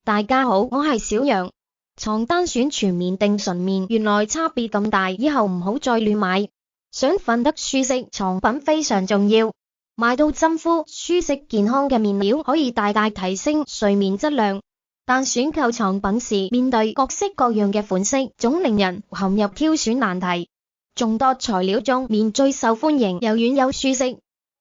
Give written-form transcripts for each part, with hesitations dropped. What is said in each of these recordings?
大家好，我係小楊。床單選全棉定純棉，原來差別咁大，以後唔好再亂買。想瞓得舒適，床品非常重要。買到親膚、舒適、健康嘅面料，可以大大提升睡眠質量。但選購床品時，面對各式各樣嘅款式，總令人陷入挑選難題。眾多材料中，棉最受歡迎，又軟又舒適。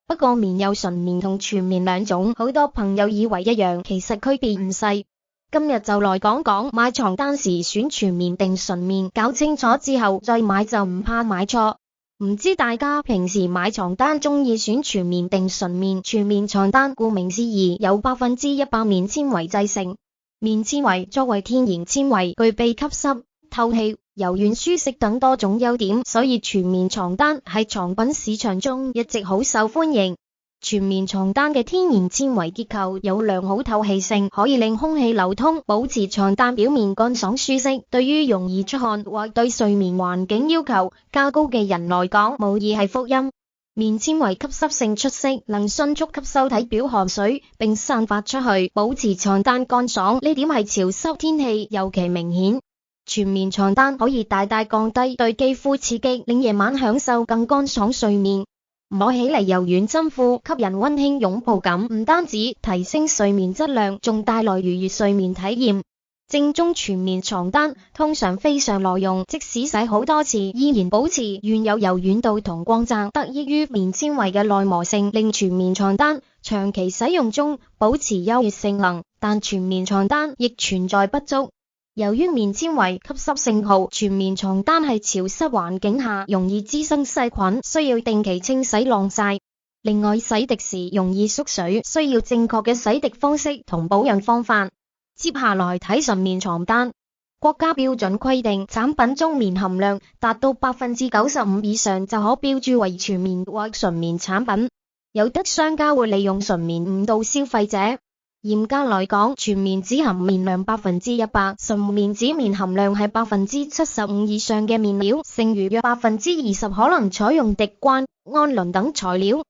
不過棉有純棉同全棉兩種，好多朋友以為一樣，其實區別唔細。今日就來講講買床單時選全棉定純棉，搞清楚之後再買就唔怕買錯。唔知大家平時買床單中意選全棉定純棉？全棉床單顧名思義由100%棉纖維製成。棉纖維作為天然纖維，具備吸濕、透氣、柔軟、舒適等多種優點，所以全棉床單喺床品市場中一直好受歡迎。全棉床單嘅天然纖維結構有良好透氣性，可以令空氣流通，保持床單表面乾爽舒適。對於容易出汗或對睡眠環境要求較高嘅人來講，無疑係福音。棉纖維吸濕性出色，能迅速吸收體表汗水並散發出去，保持床單乾爽。呢點係潮濕天氣尤其明顯。全棉床單可以大大降低對肌膚刺激，令夜晚享受更乾爽睡眠。摸起嚟柔軟親膚，給人溫馨擁抱感，唔單止提升睡眠質量，仲帶來愉悅睡眠體驗。正宗全棉床單通常非常耐用，即使洗好多次，依然保持原有柔軟度同光澤。得益於棉纖維嘅耐磨性，令全棉床單長期使用中保持優越性能。但全棉床單亦存在不足。由於棉纖維吸濕性好，全棉床單喺潮濕環境下容易滋生細菌，需要定期清洗晾曬。另外，洗滌時容易縮水，需要正確嘅洗滌方式同保養方法。接下來睇純棉床單。國家標準規定，產品中棉含量達到95%以上就可標註為全棉或純棉產品。有的商家會利用純棉誤導消費者。嚴格來講，全棉只含棉量100%，純棉指棉含量係75%以上嘅面料，剩餘約20%可能採用滴關、氨綸等材料。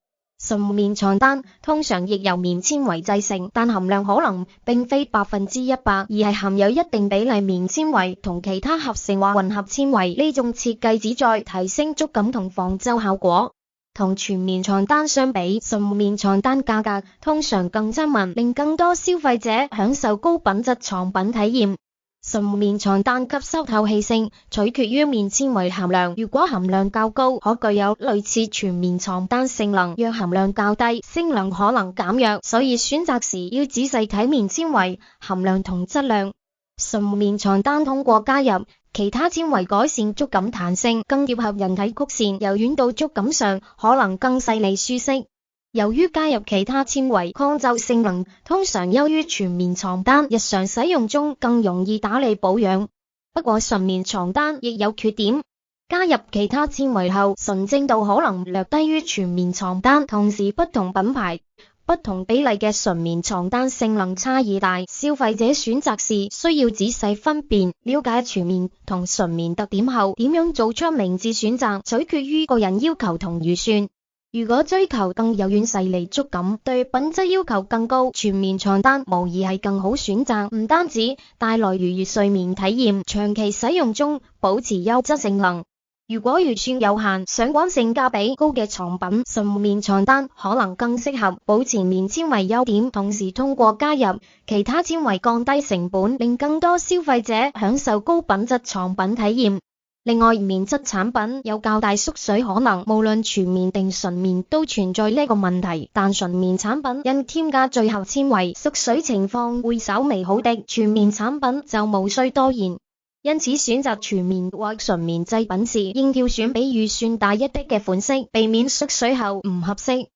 純棉床單通常亦由棉纖維製成，但含量可能並非100%，而係含有一定比例棉纖維同其他合成或混合纖維。呢種設計旨在提升觸感同防皺效果。同全棉床單相比，純棉床單價格通常更親民，令更多消費者享受高品質床品體驗。純棉床單吸收透氣性取決於棉纖維含量，如果含量較高，可具有類似全棉床單性能；若含量較低，性能可能減弱。所以選擇時要仔細睇棉纖維含量同質量。純棉床單通過加入其他纖維改善觸感彈性，更貼合人體曲線，柔軟度觸感上可能更細膩舒適。由於加入其他纖維，抗皺性能通常優於全棉床單，日常使用中更容易打理保養。不過純棉床單亦有缺點，加入其他纖維後，純正度可能略低於全棉床單。同時，不同品牌、不同比例嘅純棉床單性能差異大，消費者選擇時需要仔細分辨，了解全棉同純棉特點後，點樣做出明智選擇，取決於個人要求同預算。如果追求更柔軟細膩觸感，對品質要求更高，全棉床單無疑係更好選擇，唔單止帶來愉悅睡眠體驗，長期使用中保持優質性能。如果預算有限，想揾性價比高嘅床品，純棉床單可能更適合，保持棉纖維優點，同時通過加入其他纖維降低成本，令更多消費者享受高品質床品體驗。另外，棉質產品有較大縮水可能，無論全棉定純棉都存在呢個問題，但純棉產品因添加聚合纖維，縮水情況會稍微好啲，全棉產品就無需多言。因此，選擇全棉或純棉製品時，應挑選比預算大一啲嘅款式，避免縮水後唔合適。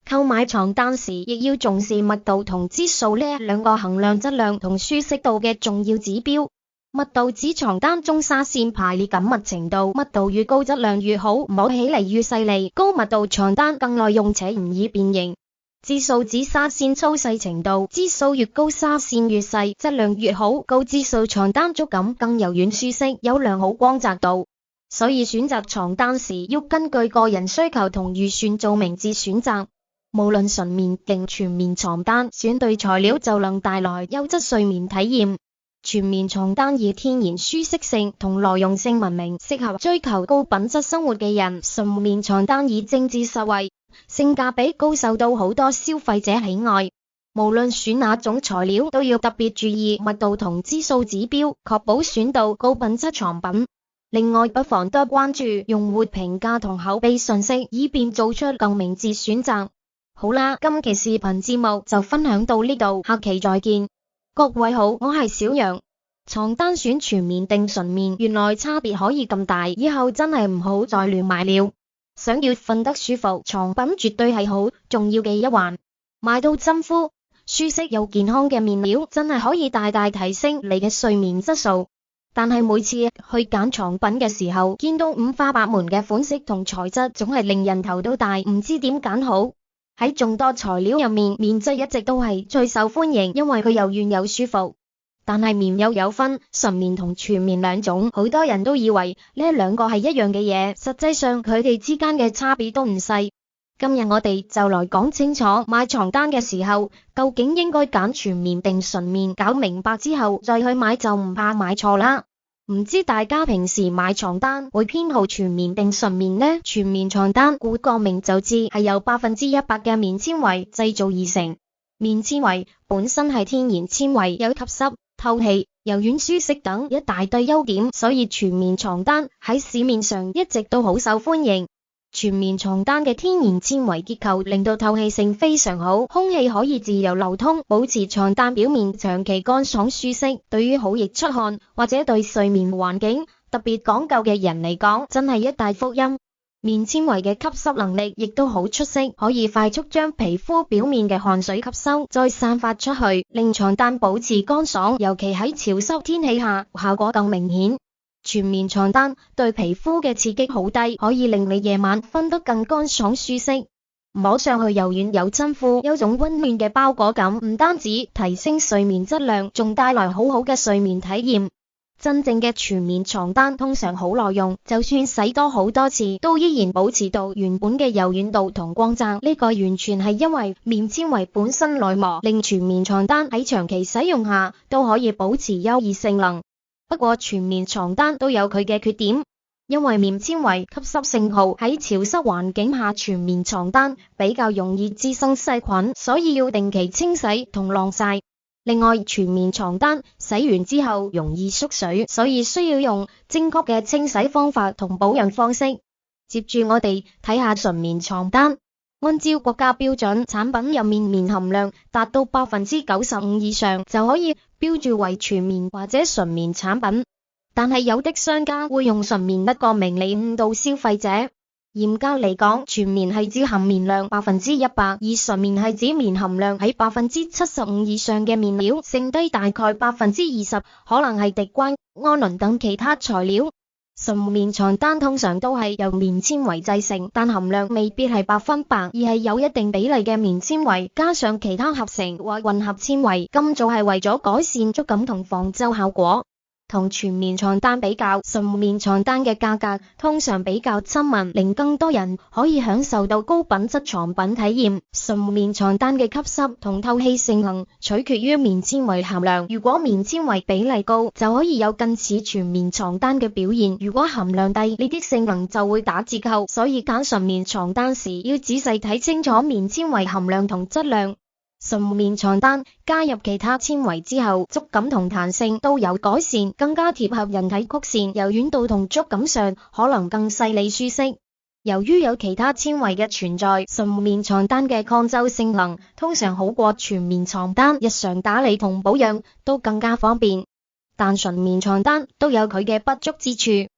購買床單時，亦要重視密度同支數呢兩個衡量質量同舒適度嘅重要指標。密度指床單中紗線排列緊密程度，密度越高質量越好，摸起嚟越細膩。高密度床單更耐用且唔易變形。支數指紗線粗細程度，支數越高紗線越細，質量越好。高支數床單觸感更柔軟舒適，有良好光澤度。所以選擇床單時要根據個人需求同預算做明智選擇。無論純棉定全棉床單，選對材料就能帶來優質睡眠體驗。全棉床單以天然舒適性同耐用性聞名，適合追求高品質生活嘅人。純棉床單以精緻實惠、性價比高，受到好多消費者喜愛。無論選哪種材料，都要特別注意密度同支數指標，確保選到高品質床品。另外，不妨多關注用戶評價同口碑信息，以便做出更明智選擇。好啦，今期視頻節目就分享到呢度，下期再見。各位好，我係小楊。床單選全棉定純棉，原來差別可以咁大，以後真係唔好再亂買了。想要瞓得舒服，床品絕對係好重要嘅一環。買到親膚、舒適又健康嘅面料，真係可以大大提升你嘅睡眠質素。但係每次去揀床品嘅時候，見到五花八門嘅款式同材質，總係令人頭都大，唔知點揀好。喺眾多材料入面，棉質一直都係最受歡迎，因為佢又軟又舒服。但係棉又有分純棉同全棉兩種，好多人都以為呢兩個係一樣嘅嘢，實際上佢哋之間嘅差別都唔細。今日我哋就來講清楚，買床單嘅時候究竟應該揀全棉定純棉，搞明白之後再去買就唔怕買錯啦。唔知大家平時買床單會偏好全棉定純棉呢？全棉床單顧個名就知係由100%嘅棉纖維製造而成。棉纖維本身係天然纖維，有吸濕、透氣、柔軟舒適等一大堆優點，所以全棉床單喺市面上一直都好受歡迎。全棉床單嘅天然纖維結構令到透氣性非常好，空氣可以自由流通，保持床單表面長期乾爽舒適。對於好易出汗或者對睡眠環境特別講究嘅人嚟講，真係一大福音。棉纖維嘅吸濕能力亦都好出色，可以快速將皮膚表面嘅汗水吸收，再散發出去，令床單保持乾爽，尤其喺潮濕天氣下，效果更明顯。全棉床單對皮膚嘅刺激好低，可以令你夜晚瞓得更乾爽舒適，摸上去柔軟有親膚，有種溫暖嘅包裹感，唔單止提升睡眠質量，仲帶來好好嘅睡眠體驗。真正嘅全棉床單通常好耐用，就算洗多好多次，都依然保持到原本嘅柔軟度同光澤。呢個完全係因為棉纖維本身耐磨，令全棉床單喺長期使用下都可以保持優異性能。不過全棉床單都有佢嘅缺點，因為棉纖維吸濕性好，喺潮濕環境下全棉床單比較容易滋生細菌，所以要定期清洗同晾曬。另外，全棉床單洗完之後容易縮水，所以需要用正確嘅清洗方法同保養方式。接住我哋睇下純棉床單。按照國家標準，產品入面棉含量達到95%以上就可以標注為全棉或者純棉產品。但係有的商家會用純棉一個名嚟誤導消費者。嚴格嚟講，全棉係指含棉量100%，而純棉係指棉含量喺75%以上嘅面料，剩低大概20%可能係滴關、氨綸等其他材料。純棉床單通常都係由棉纖維製成，但含量未必係100%，而係有一定比例嘅棉纖維加上其他合成或混合纖維，咁做係為咗改善觸感同防皺效果。同全棉床單比較，純棉床單嘅價格通常比較親民，令更多人可以享受到高品質床品體驗。純棉床單嘅吸濕同透氣性能取決於棉纖維含量，如果棉纖維比例高，就可以有近似全棉床單嘅表現；如果含量低，呢啲性能就會打折扣。所以揀純棉床單時，要仔細睇清楚棉纖維含量同質量。純棉床單加入其他纖維之後，觸感同彈性都有改善，更加貼合人體曲線，柔軟度同觸感上可能更細膩舒適。由於有其他纖維嘅存在，純棉床單嘅抗皺性能通常好過全棉床單，日常打理同保養都更加方便。但純棉床單都有佢嘅不足之處。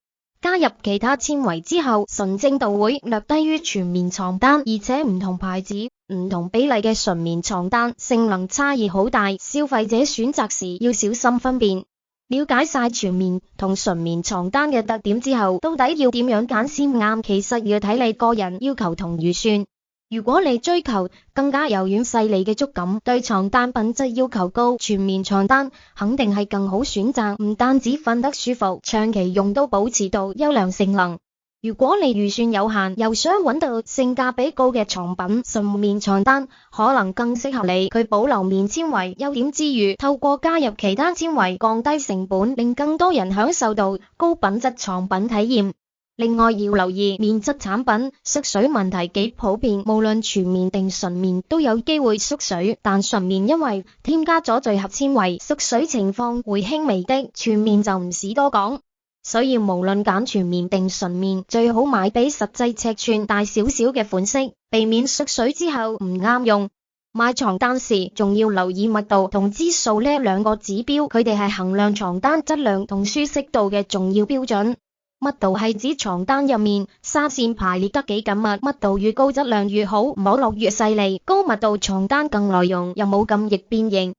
加入其他纖維之後，純正度會略低於全棉床單，而且唔同牌子、唔同比例嘅純棉床單性能差異好大，消費者選擇時要小心分辨。了解晒全棉同純棉床單嘅特點之後，到底要點樣揀先啱？其實要睇你個人要求同預算。如果你追求更加柔軟細膩嘅觸感，對床單品質要求高，全棉床單肯定係更好選擇。唔單止瞓得舒服，長期用都保持到優良性能。如果你預算有限，又想揾到性價比高嘅床品，純棉床單可能更適合你。佢保留棉纖維優點之餘，透過加入其他纖維降低成本，令更多人享受到高品質床品體驗。另外要留意棉質產品縮水問題幾普遍，無論全棉定純棉都有機會縮水，但純棉因為添加咗聚合纖維，縮水情況會輕微的，全棉就唔使多講。所以無論揀全棉定純棉，最好買比實際尺寸大少少嘅款式，避免縮水之後唔啱用。買床單時仲要留意密度同支數呢兩個指標，佢哋係衡量床單質量同舒適度嘅重要標準。密度係指床單入面紗線排列得幾緊密，密度越高質量越好，摸落越細膩，高密度床單更耐用又冇咁易變形。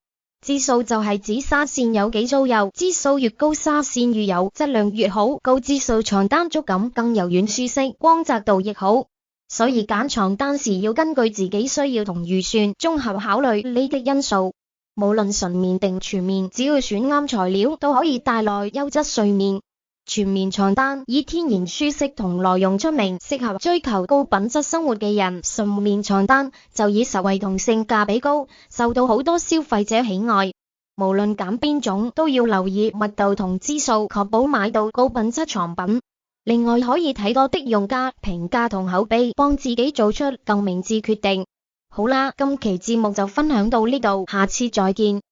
支數就係指紗線有幾粗幼，支數越高紗線越有質量越好，高支數床單觸感更柔軟舒適，光澤度亦好。所以揀床單時要根據自己需要同預算，綜合考慮呢啲因素。無論純棉定全棉，只要選啱材料，都可以帶來優質睡眠。全棉床單以天然舒適同耐用出名，適合追求高品質生活嘅人。純棉床單就以實惠同性價比高，受到好多消費者喜愛。無論揀邊種，都要留意密度同支數，確保買到高品質床品。另外可以睇多啲用家評價同口碑，幫自己做出更明智決定。好啦，今期節目就分享到呢度，下次再見。